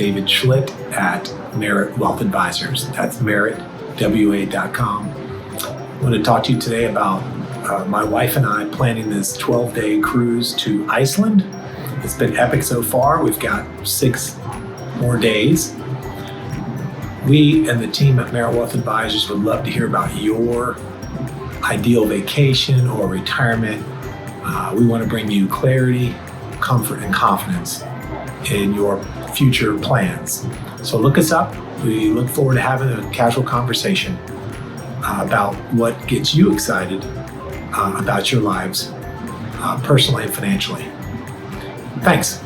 David Schlitt at Merit Wealth Advisors. That's meritwa.com. I want to talk to you today about my wife and I planning this 12-day cruise to Iceland. It's been epic so far. We've got 6 more days. We and the team at Merit Wealth Advisors would love to hear about your ideal vacation or retirement. We want to bring you clarity, comfort, and confidence in your future plans. So look us up. We look forward to having a casual conversation about what gets you excited about your lives, personally and financially. Thanks.